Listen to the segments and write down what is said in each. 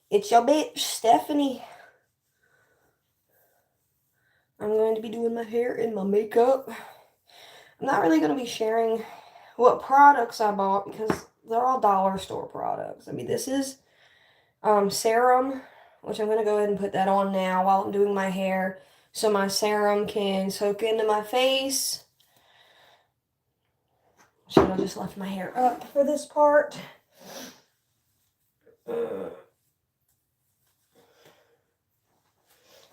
It's your bitch, Stephanie. I'm going to be doing my hair and my makeup. I'm not really going to be sharing what products I bought because they're all dollar store products. I mean, this is serum, which I'm going to go ahead and put that on now while I'm doing my hair so my serum can soak into my face. Should have just left my hair up for this part.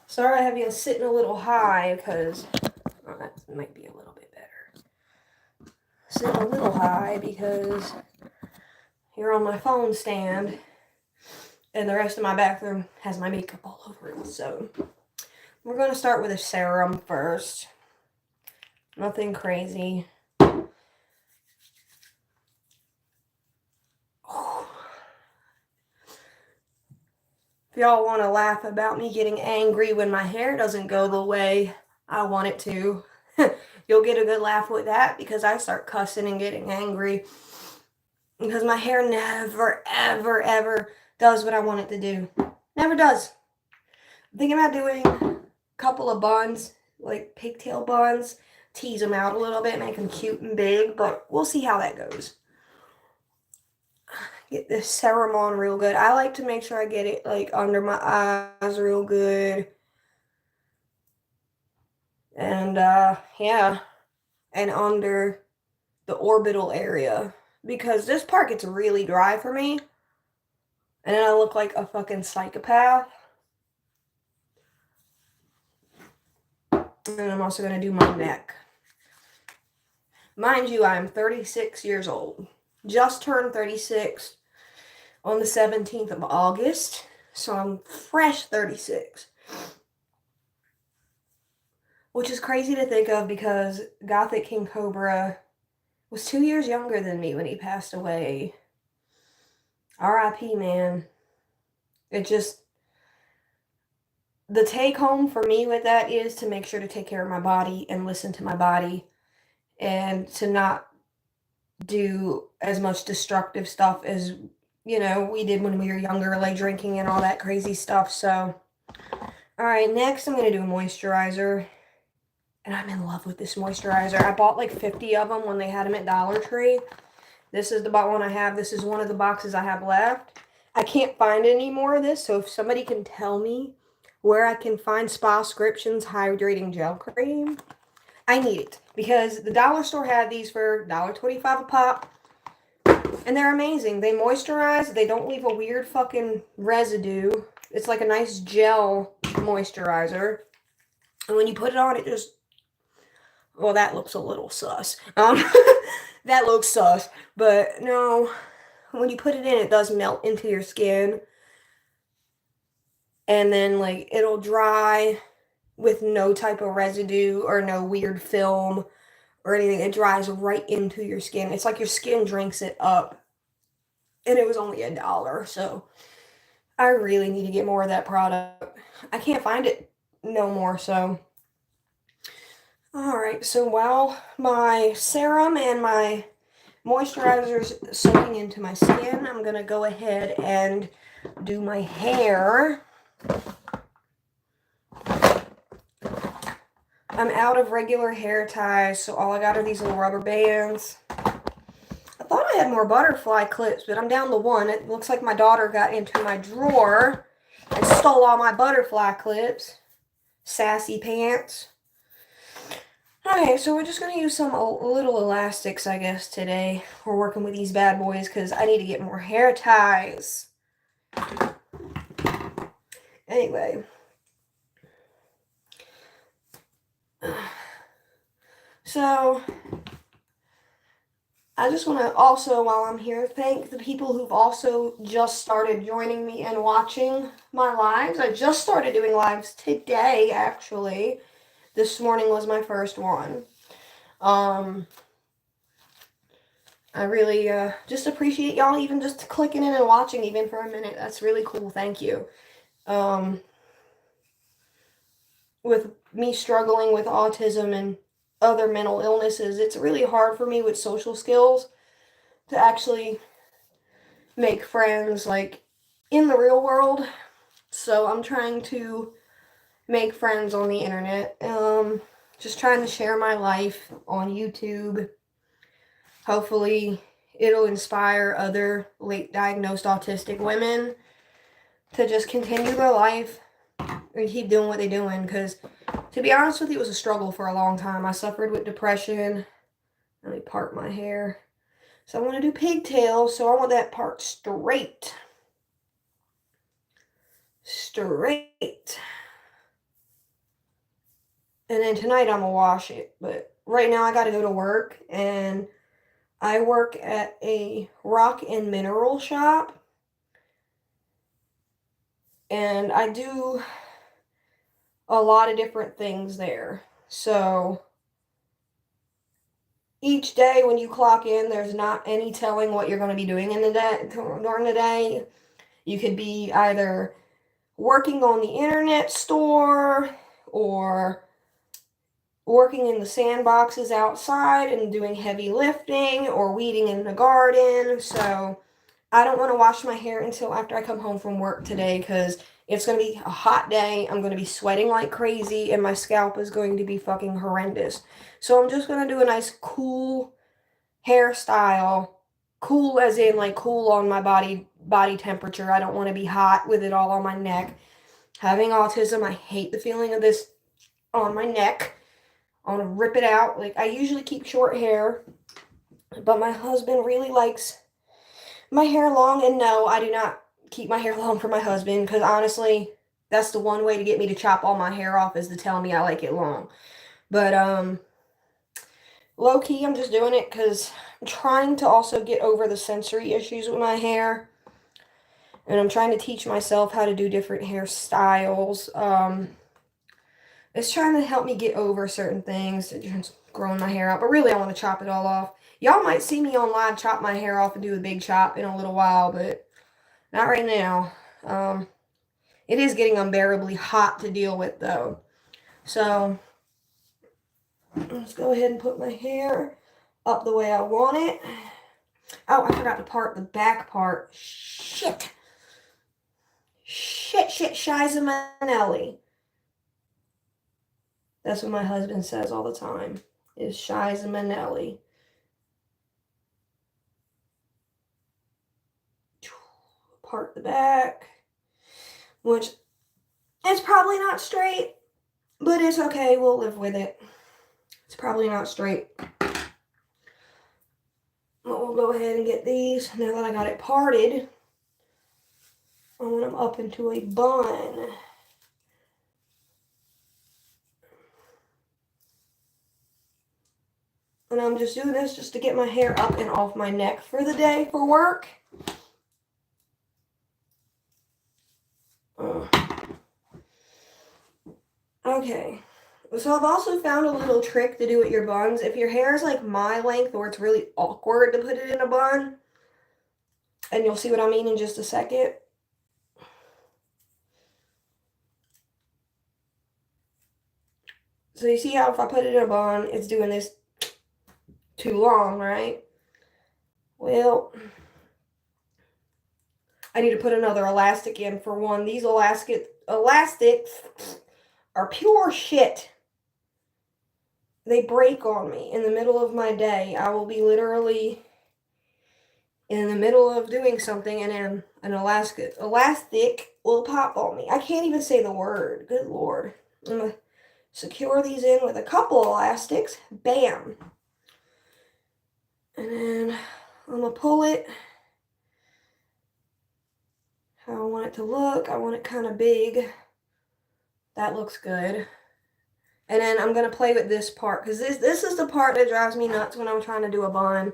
Sorry I have you sitting a little high because that might be a little bit better. Sitting a little high because you're on my phone stand and the rest of my bathroom has my makeup all over it. So we're going to start with a serum first. Nothing crazy. If y'all want to laugh about me getting angry when my hair doesn't go the way I want it to, you'll get a good laugh with that because I start cussing and getting angry because my hair never, ever, ever does what I want it to do. Never does. I'm thinking about doing a couple of buns, like pigtail buns, tease them out a little bit, make them cute and big, but we'll see how that goes. Get this serum on real good. I like to make sure I get it like under my eyes real good. And yeah, and under the orbital area because this part gets really dry for me. And then I look like a fucking psychopath. And I'm also going to do my neck. Mind you, I'm 36 years old. Just turned 36 on the 17th of August. So I'm fresh 36. Which is crazy to think of because Gothic King Cobra was 2 years younger than me when he passed away. R.I.P., man. It just... The take home for me with that is to make sure to take care of my body and listen to my body and to not do as much destructive stuff as, you know, we did when we were younger, like drinking and all that crazy stuff. So, all right, next I'm going to do a moisturizer. And I'm in love with this moisturizer. I bought like 50 of them when they had them at Dollar Tree. This is the one I have. This is one of the boxes I have left. I can't find any more of this, so if somebody can tell me where I can find Spa-scription's hydrating gel cream, I need it. Because the dollar store had these for $1.25 a pop. And they're amazing. They moisturize. They don't leave a weird fucking residue. It's like a nice gel moisturizer. And when you put it on, it just... Well, that looks a little sus. That looks sus. But no, when you put it in, it does melt into your skin. And then, like, it'll dry with no type of residue or no weird film or anything. It dries right into your skin. It's like your skin drinks it up. And it was only $1, so I really need to get more of that product. I can't find it no more, so... Alright, so while my serum and my moisturizer's soaking into my skin, I'm going to go ahead and do my hair. I'm out of regular hair ties, so all I got are these little rubber bands. I thought I had more butterfly clips, but I'm down to one. It looks like my daughter got into my drawer and stole all my butterfly clips. Sassy pants. Okay, so we're just going to use some little elastics, I guess, today. We're working with these bad boys because I need to get more hair ties. Anyway. So, I just want to also, while I'm here, thank the people who've also just started joining me and watching my lives. I just started doing lives today, actually. This morning was my first one. I really just appreciate y'all even just clicking in and watching even for a minute. That's really cool. Thank you. With me struggling with autism and other mental illnesses, it's really hard for me with social skills to actually make friends, like, in the real world. So I'm trying to make friends on the internet. Just trying to share my life on YouTube. Hopefully, it'll inspire other late diagnosed autistic women to just continue their life and keep doing what they're doing. Because, to be honest with you, it was a struggle for a long time. I suffered with depression. Let me part my hair. So I want to do pigtails, so I want that part straight. Straight. And then tonight I'm going to wash it. But right now I got to go to work, and I work at a rock and mineral shop. And I do a lot of different things there. So each day when you clock in, there's not any telling what you're going to be doing in the day during the day. You could be either working on the internet store or working in the sandboxes outside and doing heavy lifting or weeding in the garden. So I don't want to wash my hair until after I come home from work today because it's going to be a hot day. I'm going to be sweating like crazy and my scalp is going to be fucking horrendous. So I'm just going to do a nice cool hairstyle. Cool as in like cool on my body temperature. I don't want to be hot with it all on my neck. Having autism, I hate the feeling of this on my neck. I want to rip it out. Like, I usually keep short hair, but my husband really likes my hair long, and no, I do not keep my hair long for my husband, because honestly, that's the one way to get me to chop all my hair off is to tell me I like it long. But, low-key, I'm just doing it because I'm trying to also get over the sensory issues with my hair, and I'm trying to teach myself how to do different hairstyles. It's trying to help me get over certain things, just growing my hair out, but really I want to chop it all off. Y'all might see me on live chop my hair off and do a big chop in a little while, but not right now. It is getting unbearably hot to deal with, though. So, let's go ahead and put my hair up the way I want it. Oh, I forgot to part the back part. Shit. Shiza Manelli. That's what my husband says all the time, is Shiza Manelli. Part the back, which is probably not straight, but it's okay. We'll live with it. It's probably not straight. But we'll go ahead and get these. Now that I got it parted, I want them up into a bun. And I'm just doing this just to get my hair up and off my neck for the day for work. Okay. So I've also found a little trick to do with your buns. If your hair is like my length or it's really awkward to put it in a bun, and you'll see what I mean in just a second. So you see how if I put it in a bun, it's doing this too long, right? Well, I need to put another elastic in for one. These elastics are pure shit. They break on me in the middle of my day. I will be literally in the middle of doing something and then an elastic will pop on me. I can't even say the word. Good Lord. I'm going to secure these in with a couple elastics. Bam. And then I'm going to pull it how I want it to look. I want it kind of big. That looks good. And then I'm going to play with this part, because this is the part that drives me nuts when I'm trying to do a bun.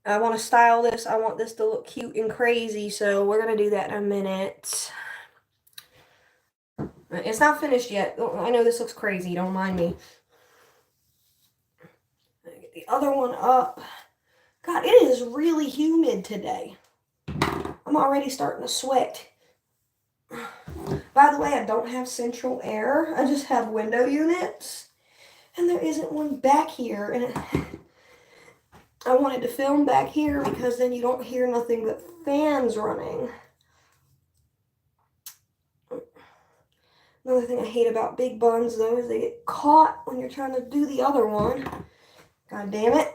I want to style this. I want this to look cute and crazy, so we're going to do that in a minute. It's not finished yet. I know this looks crazy. Don't mind me. Get the other one up. God, it is really humid today. I'm already starting to sweat. By the way, I don't have central air. I just have window units. And there isn't one back here. And I wanted to film back here because then you don't hear nothing but fans running. Another thing I hate about big buns, though, is they get caught when you're trying to do the other one. God damn it.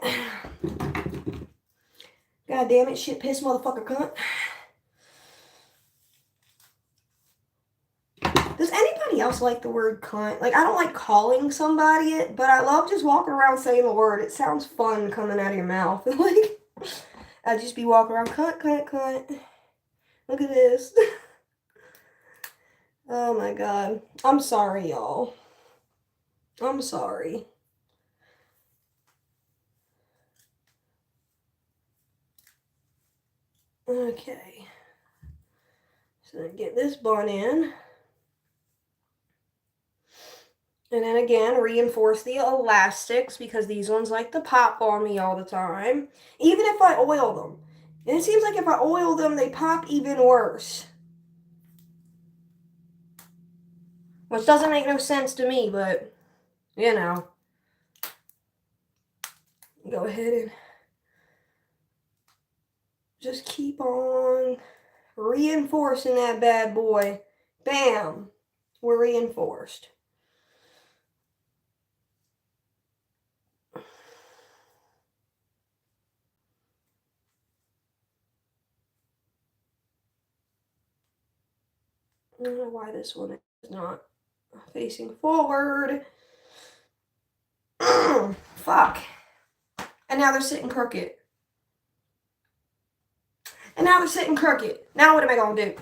God damn it, shit, piss, motherfucker, cunt. Does anybody else like the word cunt? Like, I don't like calling somebody it, but I love just walking around saying the word. It sounds fun coming out of your mouth. Like, I'd just be walking around, cunt, cunt, cunt. Look at this. Oh my god. I'm sorry, y'all. I'm sorry. Okay. So get this bun in. And then again, reinforce the elastics because these ones like to pop on me all the time. Even if I oil them. And it seems like if I oil them, they pop even worse. Which doesn't make no sense to me, but, you know. Go ahead and just keep on reinforcing that bad boy. Bam! We're reinforced. I don't know why this one is not facing forward. Fuck. And now they're sitting crooked. And now they're sitting crooked. Now what am I going to do?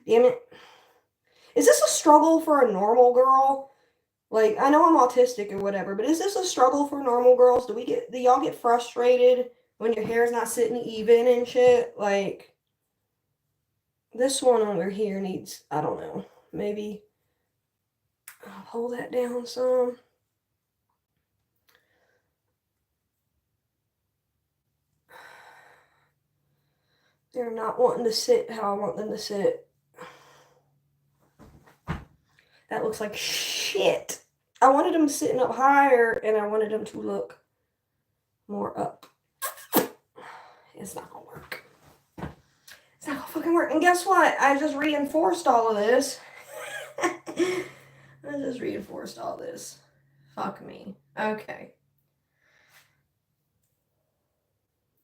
Damn it. Is this a struggle for a normal girl? Like, I know I'm autistic or whatever, but is this a struggle for normal girls? Do y'all get frustrated when your hair's not sitting even and shit? Like, this one over here needs, I don't know, maybe I'll pull that down some. They're not wanting to sit how I want them to sit. That looks like shit. I wanted them sitting up higher, and I wanted them to look more up. It's not gonna work. It's not gonna fucking work. And guess what? I just reinforced all of this. I just reinforced all this. Fuck me. Okay.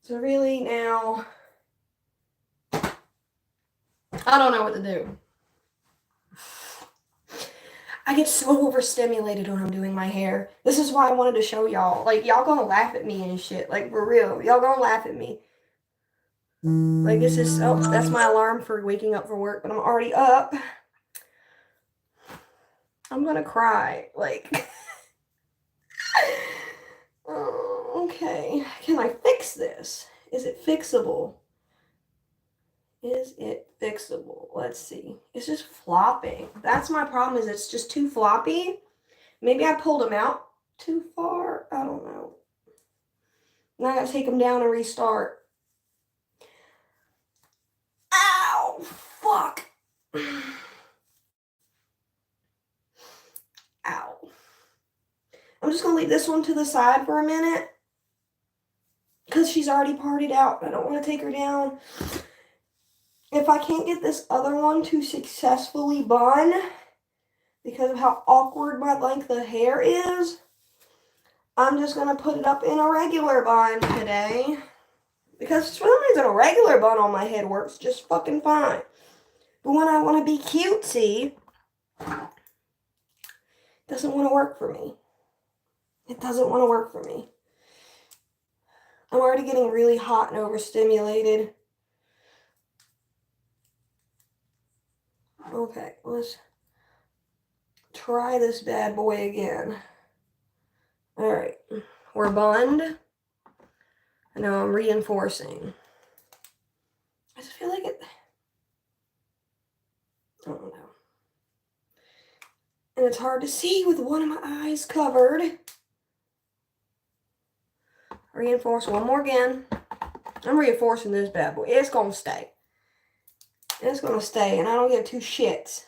So really now, I don't know what to do. I get so overstimulated when I'm doing my hair. This is why I wanted to show y'all. Like, y'all gonna laugh at me and shit. Like, for real. Y'all gonna laugh at me. Like, this is, oh, that's my alarm for waking up for work, but I'm already up. I'm gonna cry. Like, oh, okay. Can I fix this? Is it fixable? Is it fixable? Let's see. It's just flopping. That's my problem, is it's just too floppy. Maybe I pulled them out too far. I don't know. Now I gotta take them down and restart. Ow! Fuck! Ow. I'm just gonna leave this one to the side for a minute because she's already partied out. I don't want to take her down. If I can't get this other one to successfully bun because of how awkward my length of hair is, I'm just gonna put it up in a regular bun today. Because for some reason a regular bun on my head works just fucking fine. But when I want to be cutesy, it doesn't want to work for me. It doesn't want to work for me. I'm already getting really hot and overstimulated. Okay, let's try this bad boy again. Alright, we're bunned. And now I'm reinforcing. I just feel like it, I don't know. And it's hard to see with one of my eyes covered. Reinforce one more again. I'm reinforcing this bad boy. It's gonna stay. It's gonna stay, and I don't give two shits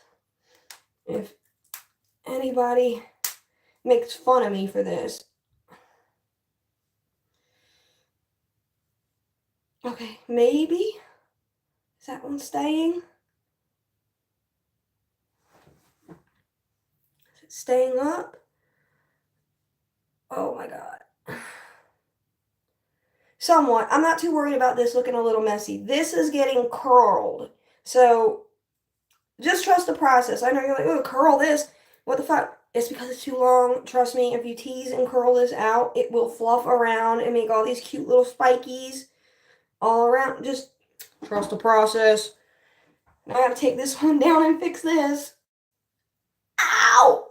if anybody makes fun of me for this. Okay, maybe. Is that one staying? staying up. Oh my God. Somewhat. I'm not too worried about this looking a little messy. This is getting curled. So just trust the process. I know you're like, oh, curl this. What the fuck? It's because it's too long. Trust me, if you tease and curl this out, it will fluff around and make all these cute little spikies all around. Just trust the process. Now I gotta take this one down and fix this. Ow!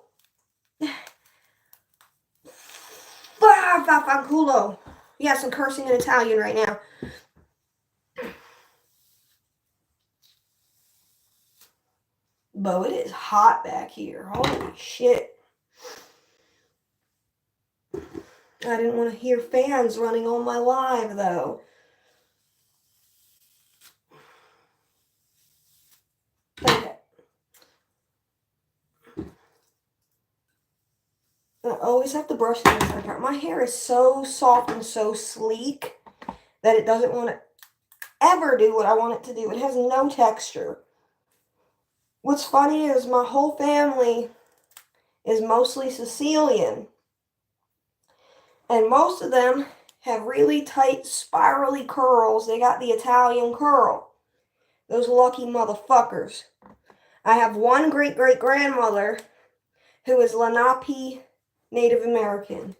Fanculo. Yes, I'm cursing in Italian right now. Bo, it is hot back here. Holy shit. I didn't want to hear fans running on my live, though. Okay. I always have to brush the inside part. My hair is so soft and so sleek that it doesn't want to ever do what I want it to do. It has no texture. What's funny is my whole family is mostly Sicilian. And most of them have really tight, spirally curls. They got the Italian curl. Those lucky motherfuckers. I have one great-great-grandmother who is Lenape Native American.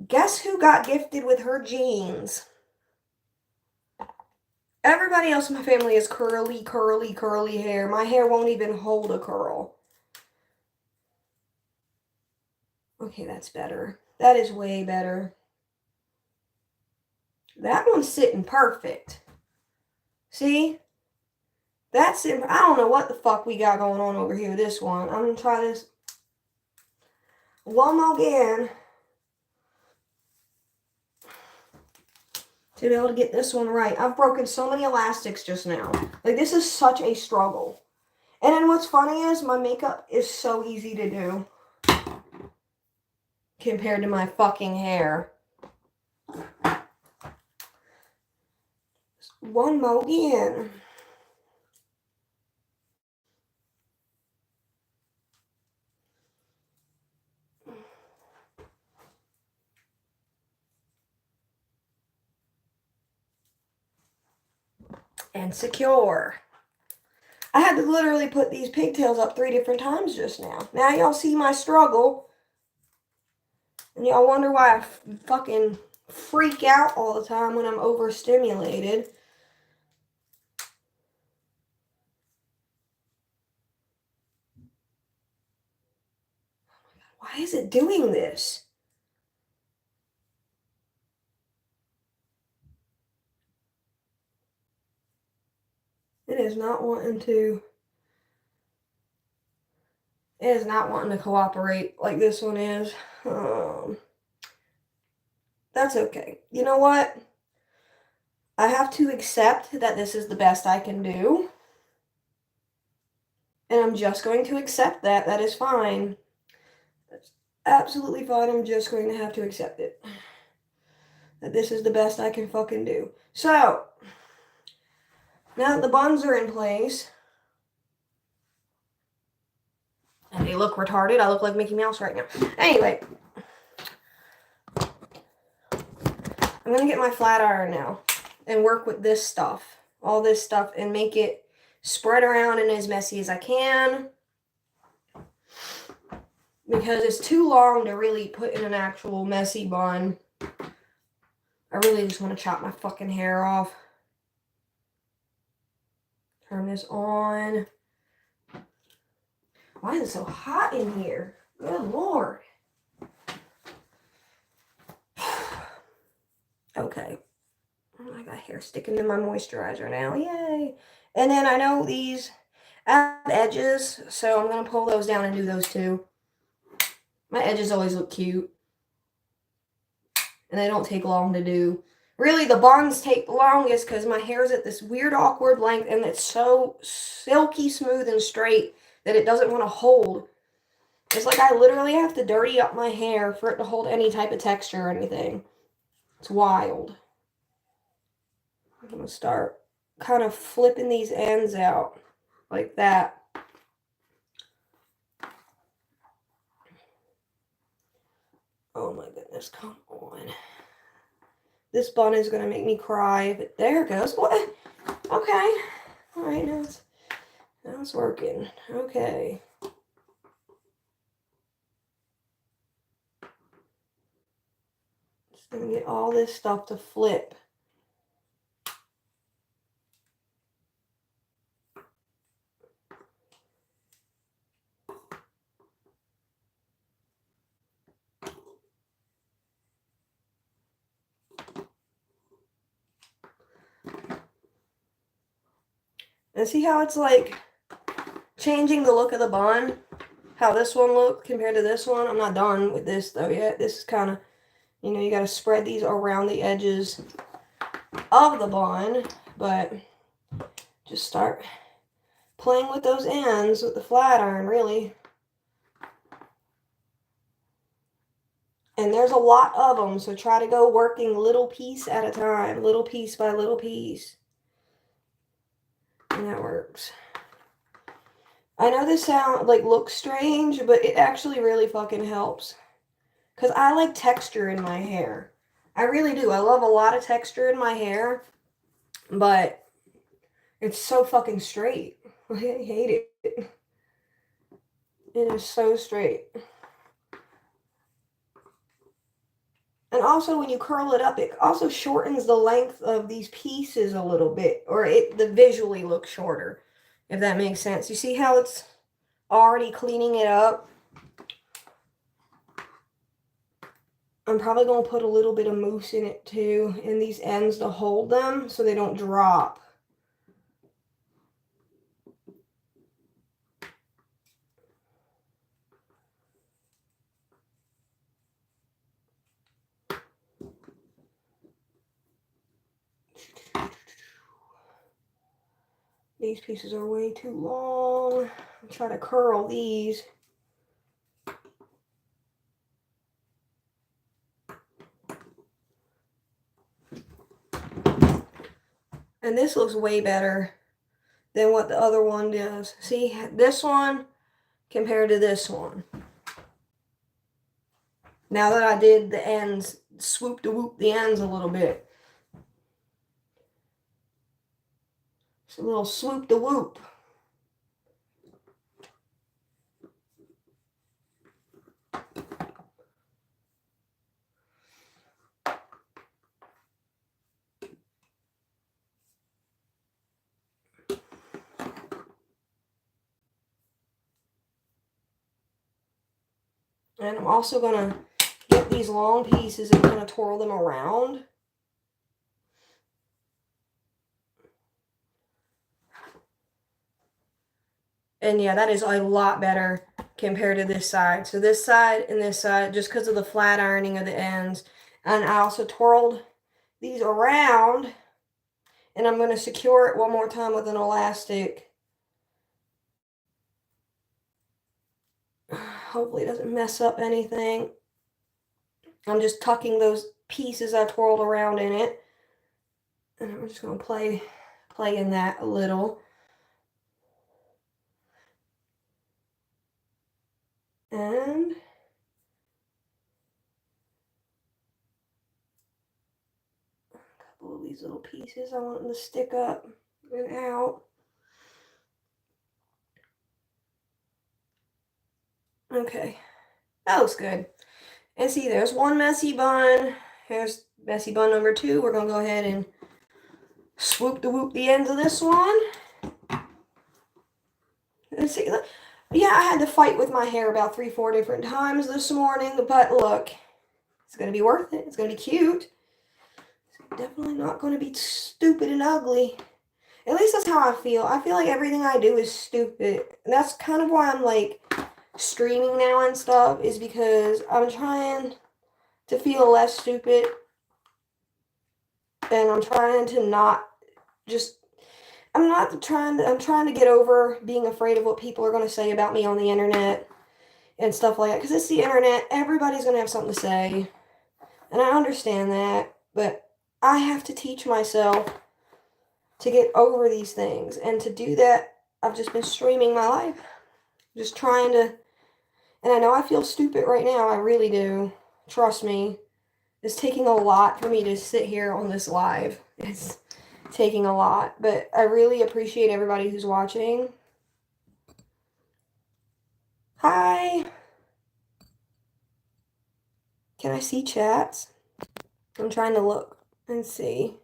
Guess who got gifted with her genes? Everybody else in my family is curly, curly, curly hair. My hair won't even hold a curl. Okay, that's better. That is way better. That one's sitting perfect. See? That's it. I don't know what the fuck we got going on over here. This one. I'm going to try this one more again to be able to get this one right. I've broken so many elastics just now. Like, this is such a struggle. And then what's funny is my makeup is so easy to do compared to my fucking hair. One more again. And secure. I had to literally put these pigtails up 3 different times just now. Now y'all see my struggle. And y'all wonder why I fucking freak out all the time when I'm overstimulated. Why is it doing this? It is not wanting to. It is not wanting to cooperate like this one is. That's okay. You know what? I have to accept that this is the best I can do. And I'm just going to accept that. That is fine. That's absolutely fine. I'm just going to have to accept it. That this is the best I can fucking do. So, now that the buns are in place, and they look retarded. I look like Mickey Mouse right now. Anyway, I'm going to get my flat iron now and work with this stuff, all this stuff, and make it spread around and as messy as I can. Because it's too long to really put in an actual messy bun. I really just want to chop my fucking hair off. Turn this on. Why is it so hot in here? Good Lord. Okay. I got hair sticking to my moisturizer now. Yay. And then I know these have edges, so I'm going to pull those down and do those too. My edges always look cute. And they don't take long to do. Really, the buns take the longest because my hair is at this weird, awkward length, and it's so silky smooth and straight that it doesn't want to hold. It's like I literally have to dirty up my hair for it to hold any type of texture or anything. It's wild. I'm going to start kind of flipping these ends out like that. Just come on. This bun is going to make me cry. But there it goes. What? Okay. All right, now it's working. Okay. Just going to get all this stuff to flip. And see how it's like changing the look of the bun? How this one looked compared to this one? I'm not done with this though yet. This is kind of, you know, you got to spread these around the edges of the bun, but just start playing with those ends with the flat iron, really. And there's a lot of them, so try to go working little piece at a time, little piece by little piece. And that works. I know this sound looks strange, but it actually really fucking helps. Because I like texture in my hair. I really do. I love a lot of texture in my hair, but it's so fucking straight. I hate it. It is so straight. And also when you curl it up, it also shortens the length of these pieces a little bit, or the visually looks shorter, if that makes sense. You see how it's already cleaning it up? I'm probably going to put a little bit of mousse in it too, in these ends to hold them so they don't drop. These pieces are way too long. I'll try to curl these. And this looks way better than what the other one does. See, this one compared to this one. Now that I did the ends, swoop to whoop the ends a little bit. Just a little swoop to whoop. And I'm also going to get these long pieces and kind of twirl them around. And yeah, that is a lot better compared to this side. So this side and this side, just because of the flat ironing of the ends. And I also twirled these around. And I'm going to secure it one more time with an elastic. Hopefully it doesn't mess up anything. I'm just tucking those pieces I twirled around in it. And I'm just going to play in that a little. And a couple of these little pieces I want them to stick up and out. Okay, that looks good. And see, there's one messy bun. Here's messy bun number 2. We're going to go ahead and swoop to whoop the ends of this one. And see, yeah, I had to fight with my hair about 3-4 different times this morning, but look, it's going to be worth it. It's going to be cute. It's definitely not going to be stupid and ugly. At least that's how I feel. I feel like everything I do is stupid. And that's kind of why I'm like streaming now and stuff, is because I'm trying to feel less stupid. And I'm trying to not just, I'm trying to get over being afraid of what people are going to say about me on the internet and stuff like that. Because it's the internet. Everybody's going to have something to say. And I understand that. But I have to teach myself to get over these things. And to do that, I've just been streaming my life. Just trying to, and I know I feel stupid right now. I really do. Trust me. It's taking a lot for me to sit here on this live. It's taking a lot, but I really appreciate everybody who's watching. Hi. Can I see chats? I'm trying to look and see.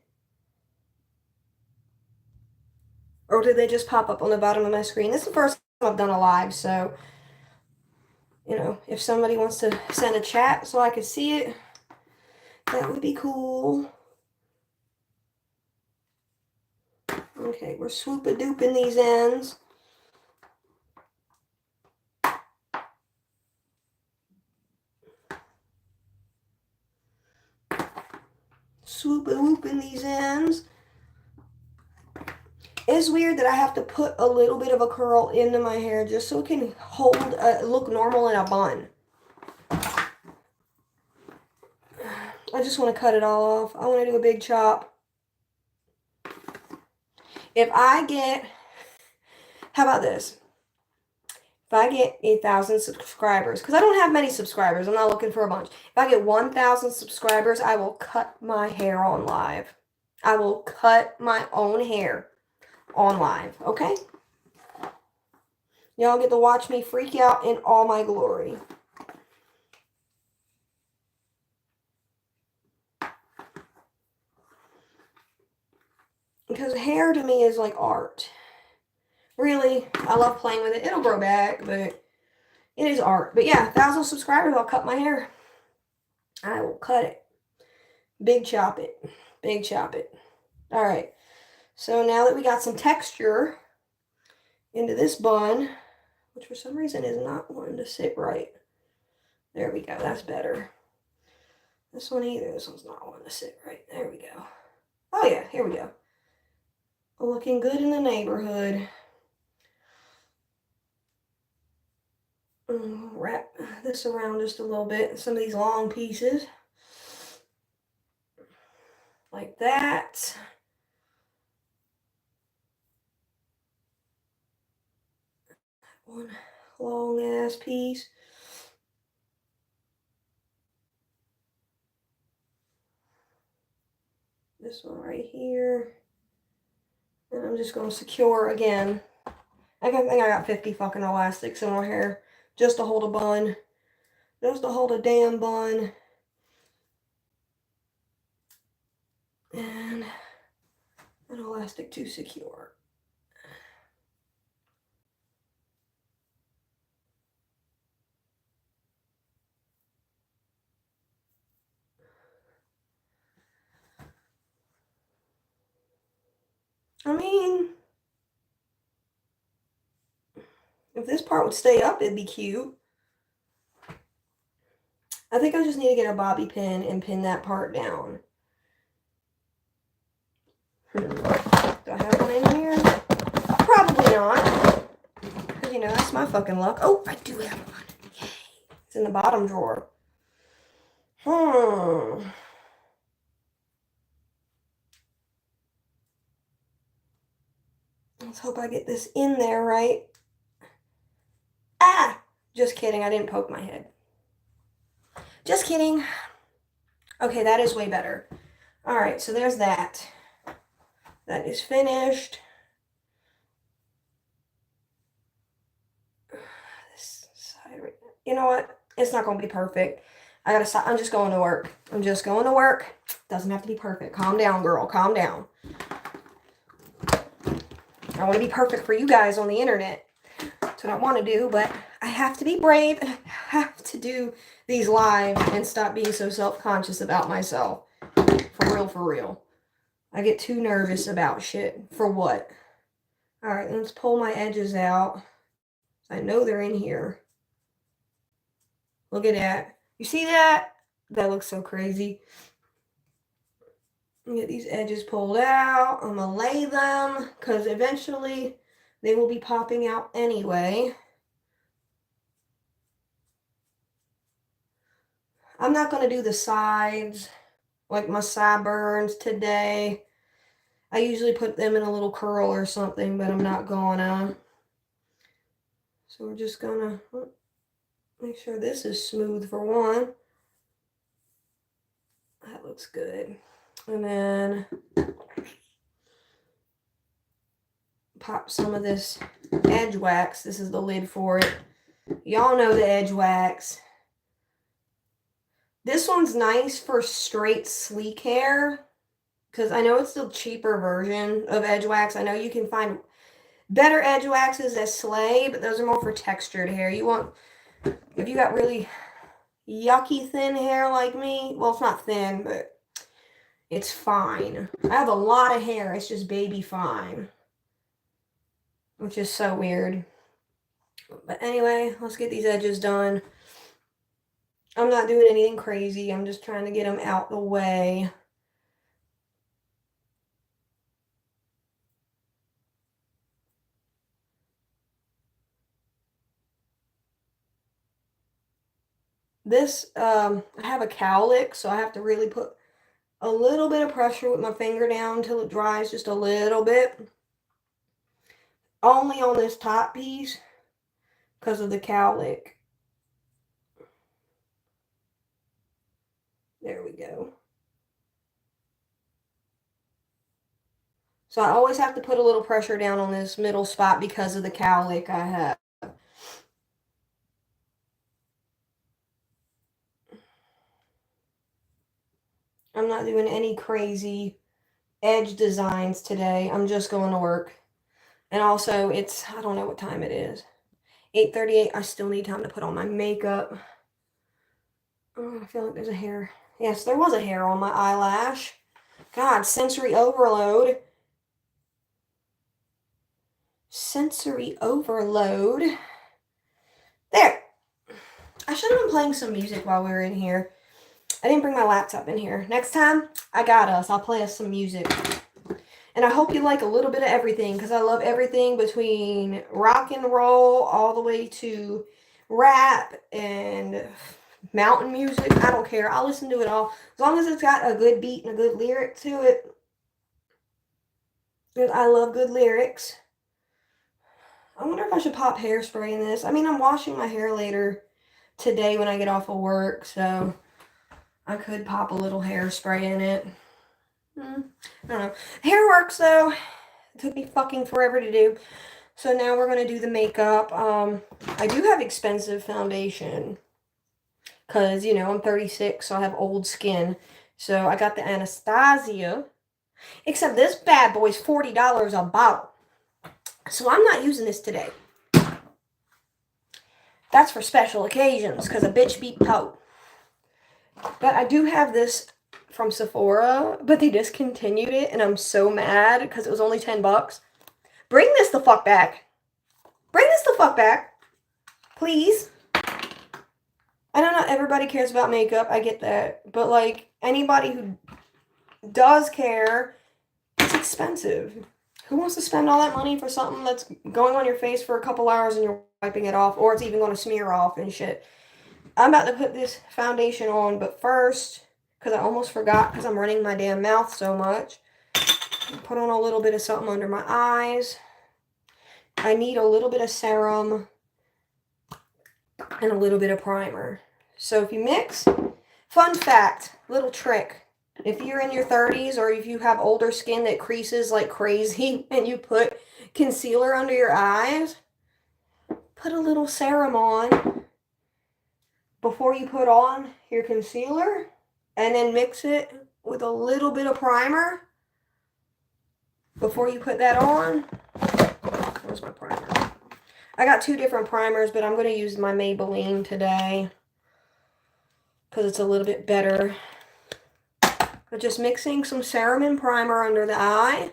Or did they just pop up on the bottom of my screen? This is the first time I've done a live, so, you know, if somebody wants to send a chat so I could see it, that would be cool. Okay, we're swoop-a-dooping these ends. Swoop-a-whooping these ends. It's weird that I have to put a little bit of a curl into my hair just so it can look normal in a bun. I just want to cut it all off. I want to do a big chop. If I get, how about this? If I get 1,000 subscribers, because I don't have many subscribers, I'm not looking for a bunch. If I get 1,000 subscribers, I will cut my hair on live. I will cut my own hair on live, okay? Y'all get to watch me freak out in all my glory. Because hair to me is like art. Really, I love playing with it. It'll grow back, but it is art. But yeah, 1,000 subscribers, I'll cut my hair. I will cut it. Big chop it. Big chop it. All right. So now that we got some texture into this bun, which for some reason is not wanting to sit right. There we go. That's better. This one either. This one's not wanting to sit right. There we go. Oh yeah, here we go. Looking good in the neighborhood. Wrap this around just a little bit. Some of these long pieces. Like that. One long ass piece. This one right here. And I'm just going to secure again. I think I got 50 fucking elastics in my hair just to hold a bun. Just to hold a damn bun. And an elastic to secure. I mean, if this part would stay up, it'd be cute. I think I just need to get a bobby pin and pin that part down. Do I have one in here? Probably not. Because, you know, that's my fucking luck. Oh, I do have one. Yay. It's in the bottom drawer. Let's hope I get this in there right. Ah! Just kidding. I didn't poke my head. Just kidding. Okay, that is way better. All right, so there's that. That is finished. This side right there. You know what? It's not going to be perfect. I gotta stop. I'm just going to work. I'm just going to work. Doesn't have to be perfect. Calm down, girl. Calm down. I want to be perfect for you guys on the internet. That's what I want to do, but I have to be brave and I have to do these live and stop being so self-conscious about myself. For real, for real. I get too nervous about shit. For what? All right, let's pull my edges out. I know they're in here. Look at that. You see that? That looks so crazy. Get these edges pulled out. I'm going to lay them because eventually they will be popping out anyway. I'm not going to do the sides like my sideburns today. I usually put them in a little curl or something, but I'm not gonna. So we're just gonna make sure this is smooth for one. That looks good. And then pop some of this edge wax. This is the lid for it. Y'all know the edge wax. This one's nice for straight sleek hair because I know it's the cheaper version of edge wax. I know you can find better edge waxes that slay, but those are more for textured hair. You want, if you got really yucky thin hair like me, well, it's not thin, but it's fine. I have a lot of hair. It's just baby fine, which is so weird. But anyway, let's get these edges done. I'm not doing anything crazy. I'm just trying to get them out the way. This, I have a cowlick, so I have to really put a little bit of pressure with my finger down until it dries just a little bit. Only on this top piece because of the cowlick. There we go. So I always have to put a little pressure down on this middle spot because of the cowlick I have. I'm not doing any crazy edge designs today. I'm just going to work. And also, it's, I don't know what time it is. 8:38. I still need time to put on my makeup. Oh, I feel like there's a hair. Yes, there was a hair on my eyelash. God, sensory overload. Sensory overload. There. I should have been playing some music while we were in here. I didn't bring my laptop in here. Next time, I got us. I'll play us some music. And I hope you like a little bit of everything because I love everything between rock and roll all the way to rap and mountain music. I don't care. I'll listen to it all. As long as it's got a good beat and a good lyric to it. Because I love good lyrics. I wonder if I should pop hairspray in this. I mean, I'm washing my hair later today when I get off of work, so I could pop a little hairspray in it. I don't know. Hair works, though. It took me fucking forever to do. So now we're going to do the makeup. I do have expensive foundation. Because, you know, I'm 36, so I have old skin. So I got the Anastasia. Except this bad boy's $40 a bottle. So I'm not using this today. That's for special occasions, because a bitch beat pout. But I do have this from Sephora, but they discontinued it, and I'm so mad, because it was only $10. Bring this the fuck back. Bring this the fuck back. Please. I know not everybody cares about makeup, I get that. But, like, anybody who does care, it's expensive. Who wants to spend all that money for something that's going on your face for a couple hours and you're wiping it off, or it's even going to smear off and shit? I'm about to put this foundation on, but first, because I almost forgot because I'm running my damn mouth so much, put on a little bit of something under my eyes. I need a little bit of serum and a little bit of primer. So if you mix, fun fact, little trick. If you're in your 30s or if you have older skin that creases like crazy and you put concealer under your eyes, put a little serum on before you put on your concealer and then mix it with a little bit of primer before you put that on. Where's my primer? I got two different primers, but I'm going to use my Maybelline today because it's a little bit better. But just mixing some serum and primer under the eye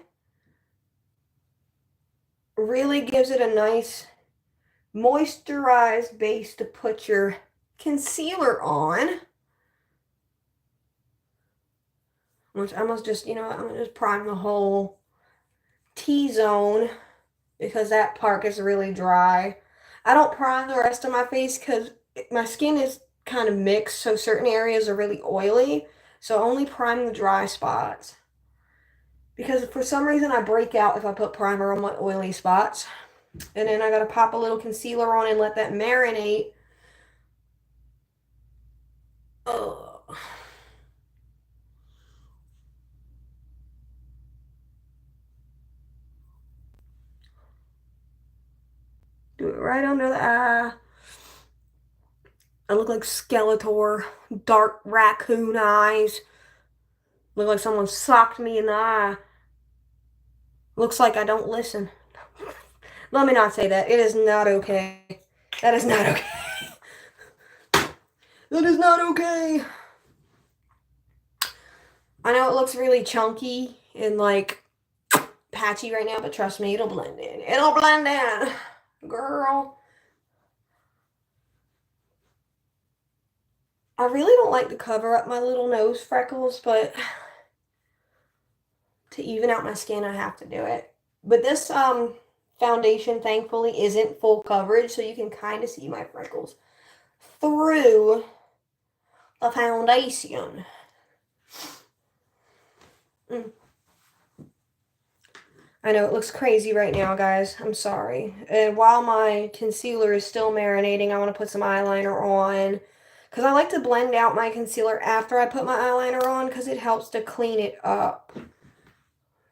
really gives it a nice moisturized base to put your concealer on. Which I must just, you know, I'm going to just prime the whole T-zone because that part gets really dry. I don't prime the rest of my face because my skin is kind of mixed, so certain areas are really oily. So I only prime the dry spots. Because for some reason I break out if I put primer on my oily spots. And then I gotta pop a little concealer on and let that marinate. Oh. Do it right under the eye. I look like Skeletor. Dark raccoon eyes. Look like someone socked me in the eye. Looks like I don't listen. Let me not say that. It is not okay. That is not okay. That is not okay. I know it looks really chunky and like patchy right now, but trust me, it'll blend in. It'll blend in. Girl. I really don't like to cover up my little nose freckles, but to even out my skin, I have to do it. But this foundation, thankfully, isn't full coverage, so you can kind of see my freckles through the foundation. I know it looks crazy right now, guys. I'm sorry. And while my concealer is still marinating, I want to put some eyeliner on. Because I like to blend out my concealer after I put my eyeliner on because it helps to clean it up.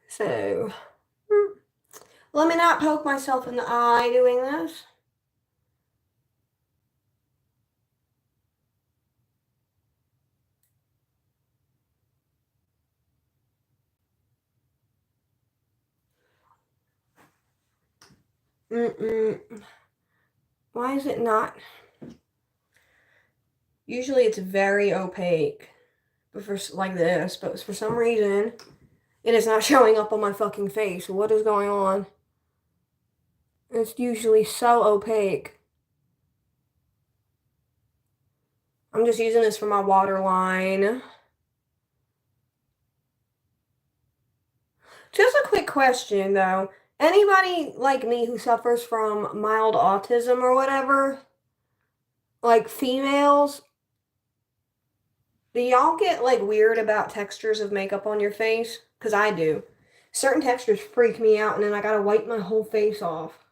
So, let me not poke myself in the eye doing this. Why is it not? Usually it's very opaque, but for like this, but for some reason it is not showing up on my fucking face. What is going on? It's usually so opaque. I'm just using this for my waterline. Just a quick question though. Anybody like me who suffers from mild autism or whatever, like females, do y'all get like weird about textures of makeup on your face? Because I do. Certain textures freak me out and then I gotta wipe my whole face off.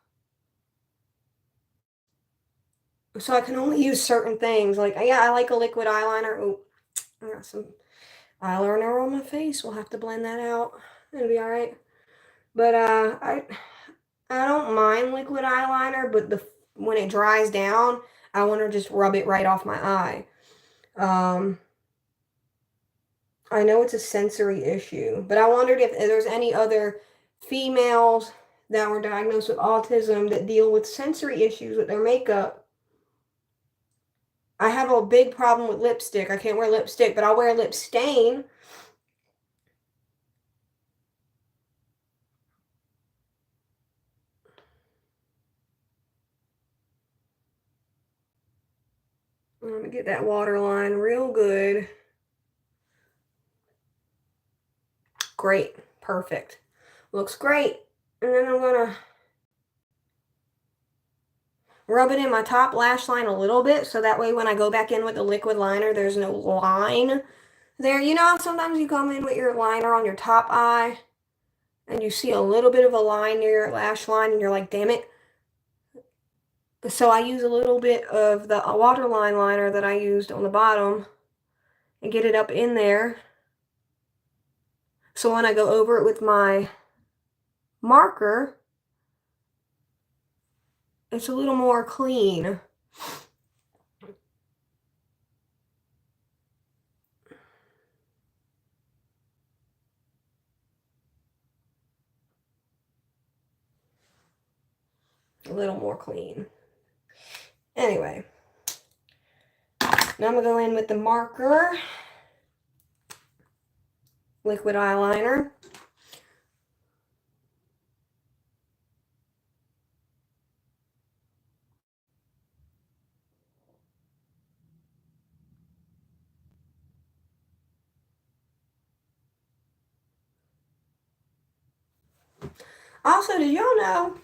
So I can only use certain things. Like, yeah, I like a liquid eyeliner. Oh, I got some eyeliner on my face. We'll have to blend that out. It'll be alright. But I don't mind liquid eyeliner, but when it dries down, I want to just rub it right off my eye. I know it's a sensory issue, but I wondered if there's any other females that were diagnosed with autism that deal with sensory issues with their makeup. I have a big problem with lipstick. I can't wear lipstick, but I'll wear a lip stain. I'm going to get that waterline real good. Great. Perfect. Looks great. And then I'm going to rub it in my top lash line a little bit so that way when I go back in with the liquid liner, there's no line there. You know, sometimes you come in with your liner on your top eye and you see a little bit of a line near your lash line and you're like, damn it. So I use a little bit of the waterline liner that I used on the bottom and get it up in there. So when I go over it with my marker, it's a little more clean. A little more clean. Anyway, now I'm going to go in with the marker, liquid eyeliner. Also, did y'all know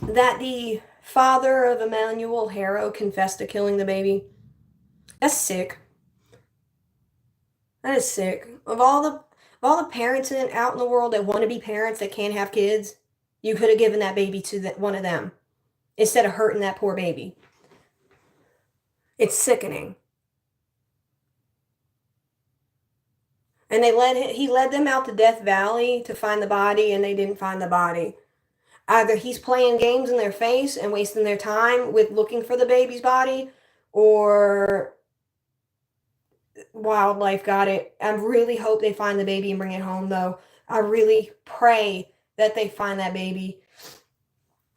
that the father of Emmanuel Harrow confessed to killing the baby? That's sick. That is sick. Of all the parents out in the world that want to be parents that can't have kids, you could have given that baby to one of them instead of hurting that poor baby. It's sickening. And he led them out to Death Valley to find the body, and they didn't find the body. Either he's playing games in their face and wasting their time with looking for the baby's body, or wildlife got it. I really hope they find the baby and bring it home, though. I really pray that they find that baby.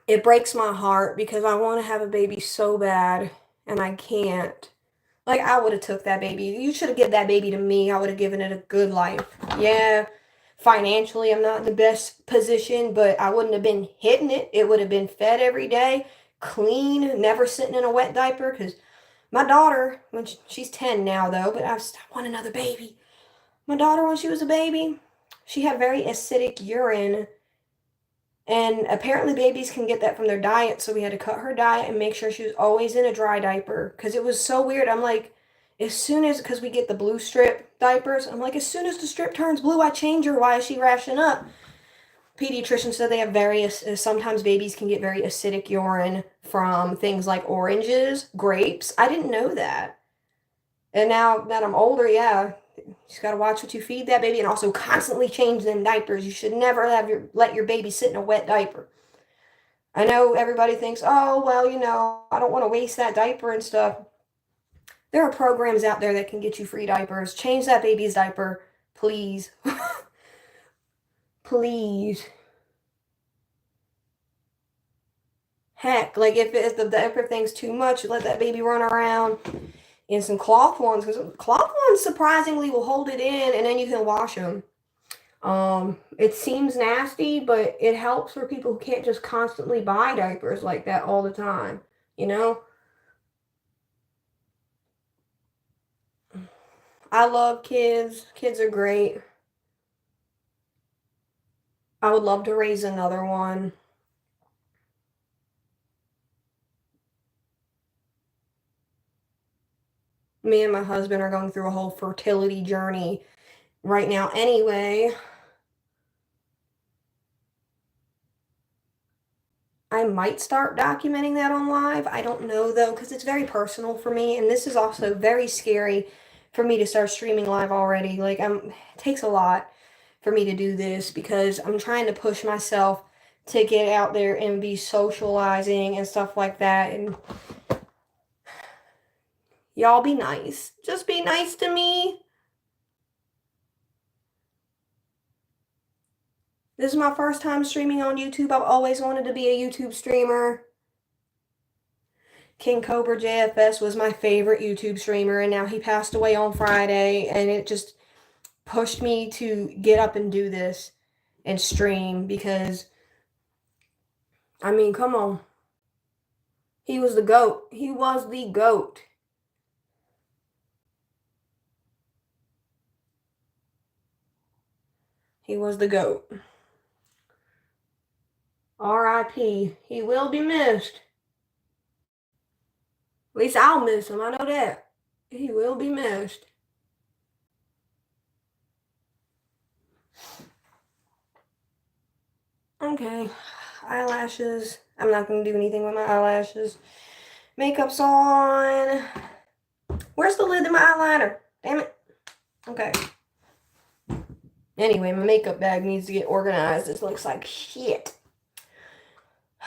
It breaks my heart because I want to have a baby so bad and I can't. Like, I would have took that baby. You should have given that baby to me. I would have given it a good life. Yeah, financially, I'm not in the best position, but I wouldn't have been hitting it. It would have been fed every day, clean, never sitting in a wet diaper. Because my daughter, when she's 10 now, though, but I want another baby. My daughter, when she was a baby, she had very acidic urine. And apparently babies can get that from their diet, so we had to cut her diet and make sure she was always in a dry diaper. Because it was so weird. I'm like, as soon as, because we get the blue strip diapers, I'm like, as soon as the strip turns blue, I change her. Why is she rashing up? Pediatrician said they have various, sometimes babies can get very acidic urine from things like oranges, grapes. I didn't know that. And now that I'm older, yeah, you just got to watch what you feed that baby and also constantly change them diapers. You should never let your baby sit in a wet diaper. I know everybody thinks, oh, well, I don't want to waste that diaper and stuff. There are programs out there that can get you free diapers. Change that baby's diaper, please. Please. Heck, like if the diaper thing's too much, let that baby run around in some cloth ones, because cloth ones surprisingly will hold it in and then you can wash them. It seems nasty, but it helps for people who can't just constantly buy diapers like that all the time, you know? I love kids. Kids are great. I would love to raise another one. Me and my husband are going through a whole fertility journey right now anyway. I might start documenting that on live. I don't know though, because it's very personal for me, and this is also very scary for me to start streaming live already. Like, it takes a lot for me to do this because I'm trying to push myself to get out there and be socializing and stuff like that. And y'all be nice. Just be nice to me. This is my first time streaming on YouTube. I've always wanted to be a YouTube streamer. King Cobra JFS was my favorite YouTube streamer, and now he passed away on Friday, and it just pushed me to get up and do this and stream because, I mean, come on. He was the GOAT. He was the GOAT. He was the GOAT. R.I.P. He will be missed. At least I'll miss him. I know that. He will be missed. Okay. Eyelashes. I'm not going to do anything with my eyelashes. Makeup's on. Where's the lid to my eyeliner? Damn it. Okay. Anyway, my makeup bag needs to get organized. This looks like shit.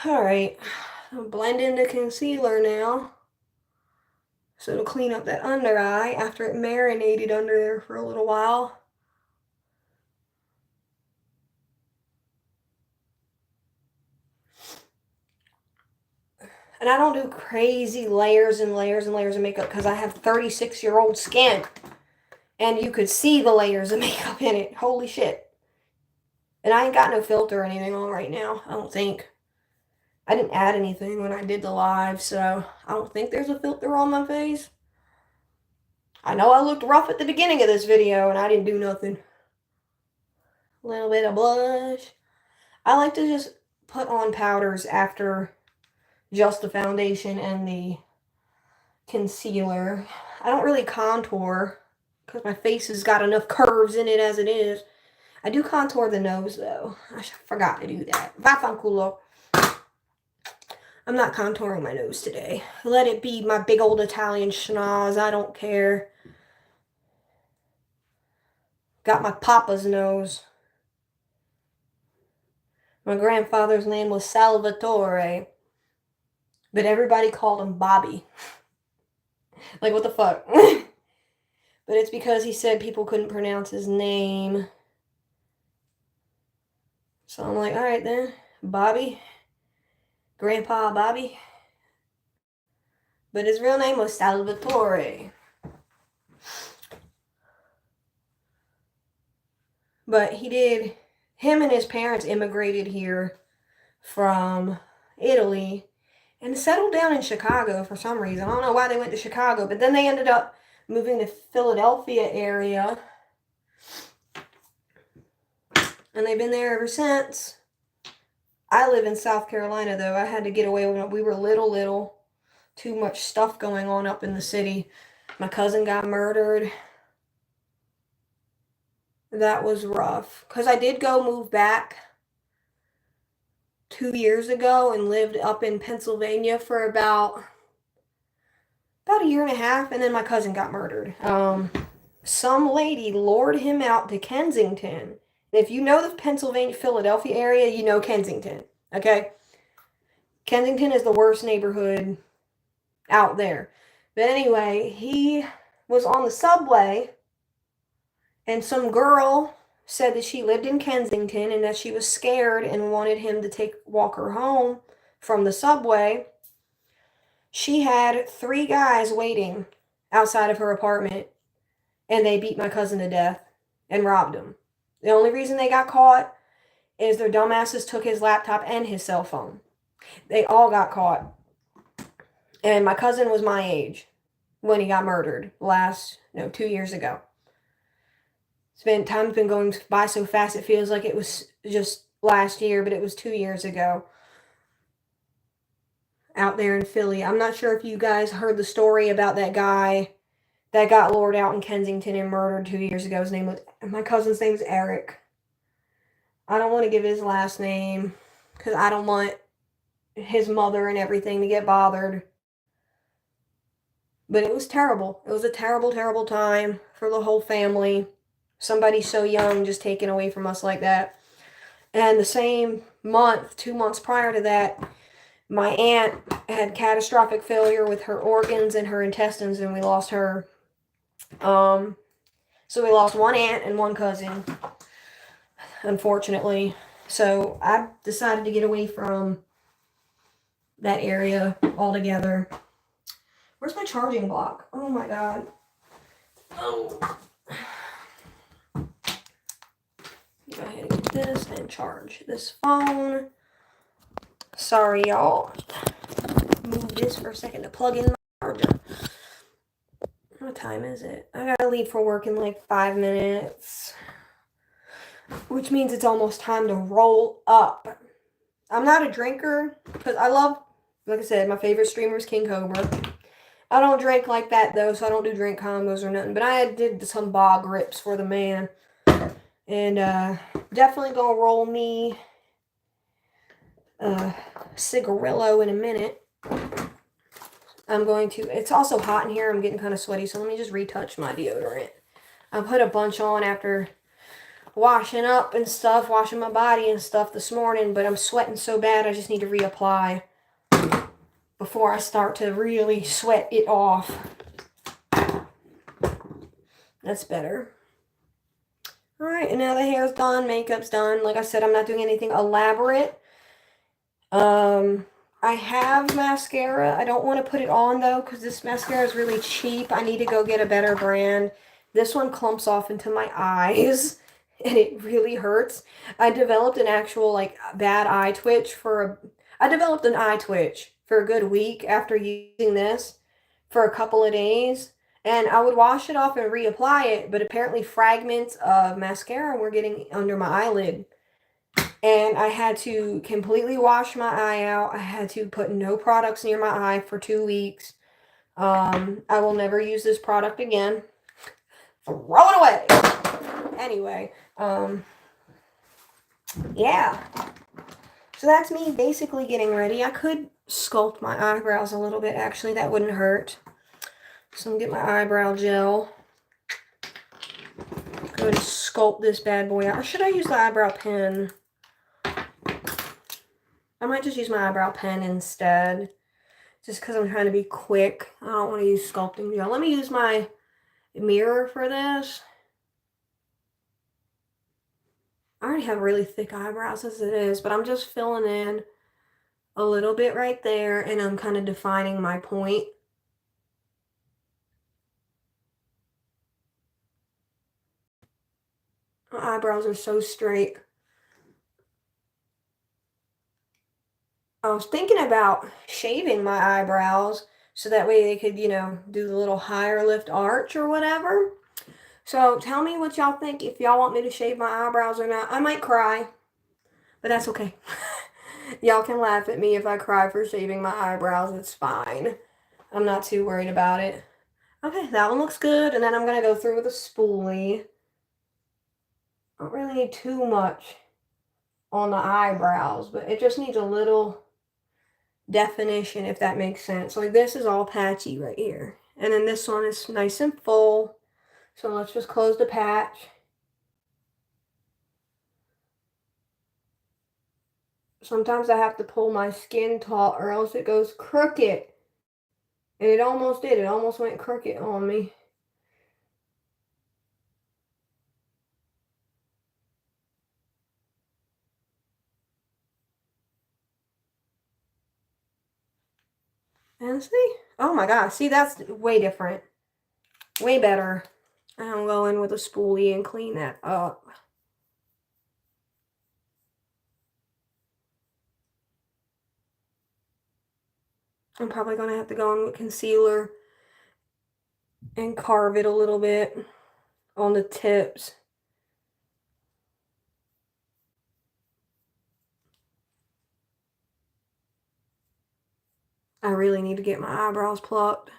Alright. I'll blend into concealer now. So it'll clean up that under eye after it marinated under there for a little while. And I don't do crazy layers and layers and layers of makeup because I have 36-year-old skin. And you could see the layers of makeup in it. Holy shit. And I ain't got no filter or anything on right now, I don't think. I didn't add anything when I did the live, so I don't think there's a filter on my face. I know I looked rough at the beginning of this video and I didn't do nothing. A little bit of blush. I like to just put on powders after just the foundation and the concealer. I don't really contour because my face has got enough curves in it as it is. I do contour the nose though. I forgot to do that. Vaffanculo. I'm not contouring my nose today. Let it be my big old Italian schnoz. I don't care. Got my papa's nose. My grandfather's name was Salvatore, but everybody called him Bobby. Like, what the fuck? But it's because he said people couldn't pronounce his name. So I'm like, all right then, Bobby. Grandpa Bobby. But his real name was Salvatore. But him and his parents immigrated here from Italy and settled down in Chicago for some reason. I don't know why they went to Chicago, but then they ended up moving to Philadelphia area. And they've been there ever since. I live in South Carolina, though. I had to get away when we were little. Too much stuff going on up in the city. My cousin got murdered. That was rough. Because I did go move back 2 years ago and lived up in Pennsylvania for about a year and a half, and then my cousin got murdered. Some lady lured him out to Kensington. If you know the Pennsylvania, Philadelphia area, you know Kensington, okay? Kensington is the worst neighborhood out there. But anyway, he was on the subway, and some girl said that she lived in Kensington and that she was scared and wanted him to walk her home from the subway. She had 3 guys waiting outside of her apartment, and they beat my cousin to death and robbed him. The only reason they got caught is their dumbasses took his laptop and his cell phone. They all got caught. And my cousin was my age when he got murdered 2 years ago. Time's been going by so fast it feels like it was just last year, but it was 2 years ago. Out there in Philly. I'm not sure if you guys heard the story about that guy that got lured out in Kensington and murdered 2 years ago. My cousin's name is Eric. I don't want to give his last name because I don't want his mother and everything to get bothered. But it was terrible. It was a terrible, terrible time for the whole family. Somebody so young just taken away from us like that. And the same month, 2 months prior to that, my aunt had catastrophic failure with her organs and her intestines, and we lost her. So we lost one aunt and one cousin, unfortunately. So I decided to get away from that area altogether. Where's my charging block? Oh my god. Oh. Go ahead and get this and charge this phone. Sorry, y'all. Move this for a second to plug in my charger. What time is it? I gotta leave for work in like 5 minutes. Which means it's almost time to roll up. I'm not a drinker because I love, like I said, my favorite streamer is King Cobra. I don't drink like that though, so I don't do drink combos or nothing. But I did some bog rips for the man. And definitely gonna roll me a cigarillo in a minute. It's also hot in here. I'm getting kind of sweaty, so let me just retouch my deodorant. I put a bunch on after washing up and stuff, washing my body and stuff this morning, but I'm sweating so bad I just need to reapply before I start to really sweat it off. That's better. Alright, and now the hair's done, makeup's done. Like I said, I'm not doing anything elaborate. I have mascara. I don't want to put it on, though, because this mascara is really cheap. I need to go get a better brand. This one clumps off into my eyes, and it really hurts. I developed an actual, bad eye twitch I developed an eye twitch for a good week after using this for a couple of days. And I would wash it off and reapply it, but apparently fragments of mascara were getting under my eyelid. And I had to completely wash my eye out. I had to put no products near my eye for 2 weeks. I will never use this product again. Throw it away! Anyway, yeah. So that's me basically getting ready. I could sculpt my eyebrows a little bit, actually. That wouldn't hurt. So I'm going to get my eyebrow gel. Go and sculpt this bad boy out. Or should I use the eyebrow pen? I might just use my eyebrow pen instead, just because I'm trying to be quick. I don't want to use sculpting gel. Let me use my mirror for this. I already have really thick eyebrows as it is, but I'm just filling in a little bit right there, and I'm kind of defining my point. My eyebrows are so straight. I was thinking about shaving my eyebrows so that way they could, do the little higher lift arch or whatever. So tell me what y'all think, if y'all want me to shave my eyebrows or not. I might cry, but that's okay. Y'all can laugh at me if I cry for shaving my eyebrows. It's fine. I'm not too worried about it. Okay, that one looks good. And then I'm going to go through with a spoolie. I don't really need too much on the eyebrows, but it just needs a little definition, if that makes sense. Like this is all patchy right here. And then this one is nice and full. So let's just close the patch. Sometimes I have to pull my skin taut or else it goes crooked. And it almost did. It almost went crooked on me. And see? Oh my gosh. See, that's way different. Way better. I'll go in with a spoolie and clean that up. I'm probably going to have to go in with concealer and carve it a little bit on the tips. I really need to get my eyebrows plucked.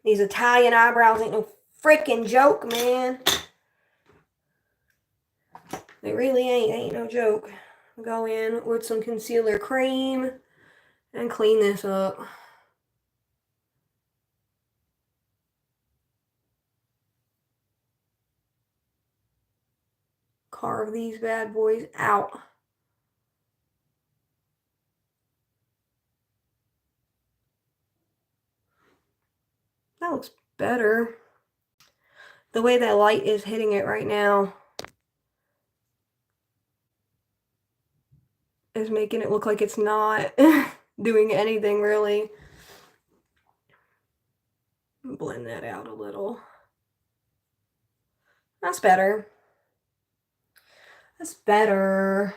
These Italian eyebrows ain't no freaking joke, man. They really ain't no joke. Go in with some concealer cream and clean this up. Carve these bad boys out. That looks better. The way that light is hitting it right now is making it look like it's not doing anything really. Blend that out a little. That's better. That's better.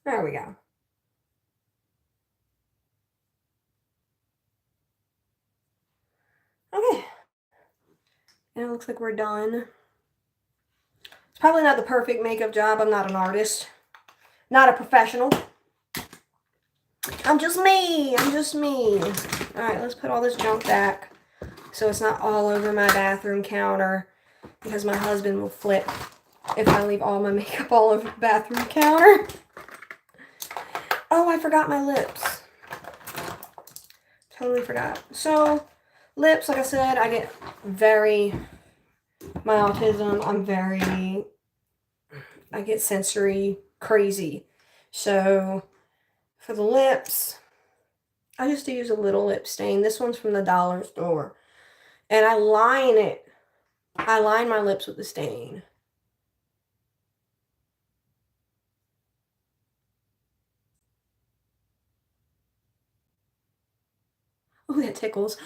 There we go. Okay. And it looks like we're done. It's probably not the perfect makeup job. I'm not an artist. Not a professional. I'm just me. I'm just me. Alright, let's put all this junk back so it's not all over my bathroom counter, because my husband will flip if I leave all my makeup all over the bathroom counter. Oh, I forgot my lips. Totally forgot. So, lips, like I said, I get my autism, I get sensory crazy. So, for the lips, I just use a little lip stain. This one's from the dollar store. And I line it. I line my lips with the stain. Oh, that tickles.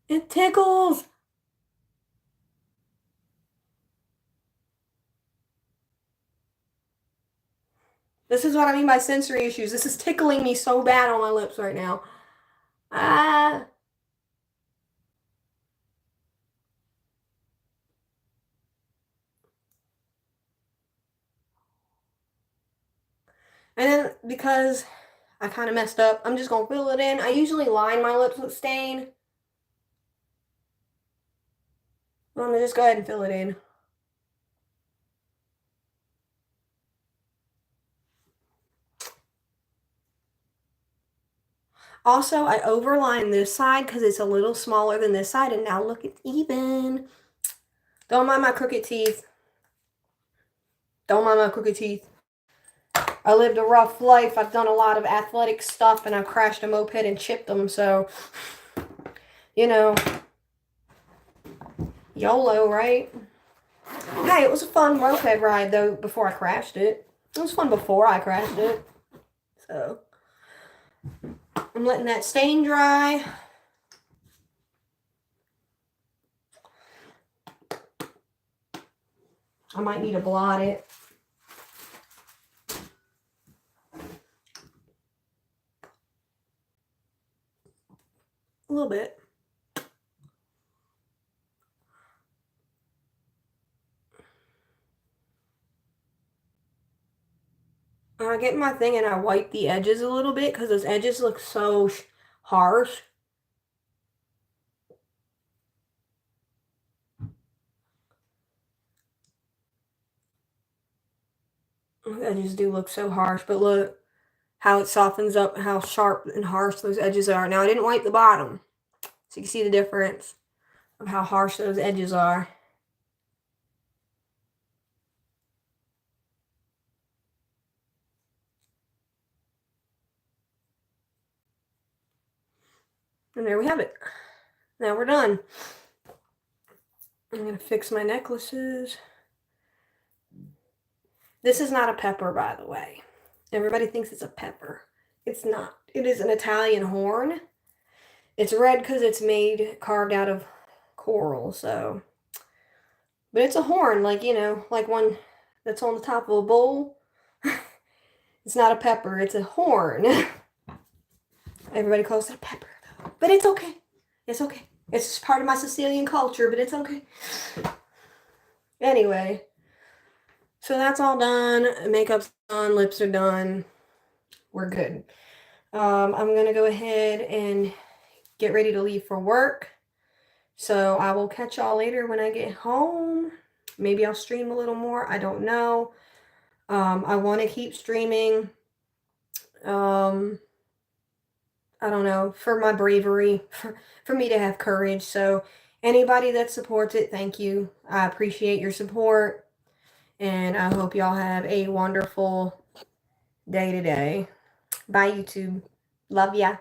It tickles. This is what I mean by sensory issues. This is tickling me so bad on my lips right now. Ah. And then, because I kind of messed up, I'm just going to fill it in. I usually line my lips with stain. I'm going to just go ahead and fill it in. Also, I overlined this side because it's a little smaller than this side, and now look, it's even. Don't mind my crooked teeth. Don't mind my crooked teeth. I lived a rough life. I've done a lot of athletic stuff, and I crashed a moped and chipped them, so, you know, YOLO, right? Hey, it was a fun moped ride, though, before I crashed it. It was fun before I crashed it. So, I'm letting that stain dry. I might need to blot it. A little bit. I get my thing and I wipe the edges a little bit because those edges look so harsh. The edges do look so harsh, but look how it softens up, how sharp and harsh those edges are. Now, I didn't wipe the bottom, so you can see the difference of how harsh those edges are. And there we have it. Now we're done. I'm going to fix my necklaces. This is not a pepper, by the way. Everybody thinks it's a pepper. It's not. It is an Italian horn. It's red because it's carved out of coral, so. But it's a horn, like, you know, like one that's on the top of a bowl. It's not a pepper, it's a horn. Everybody calls it a pepper, though. But it's okay. It's okay. It's just part of my Sicilian culture, but it's okay. Anyway, so that's all done. Makeup's done, lips are done. We're good. I'm going to go ahead and get ready to leave for work. So I will catch y'all later when I get home. Maybe I'll stream a little more. I don't know. I want to keep streaming. I don't know, for my bravery, for me to have courage. So anybody that supports it, thank you. I appreciate your support. And I hope y'all have a wonderful day today. Bye, YouTube. Love ya.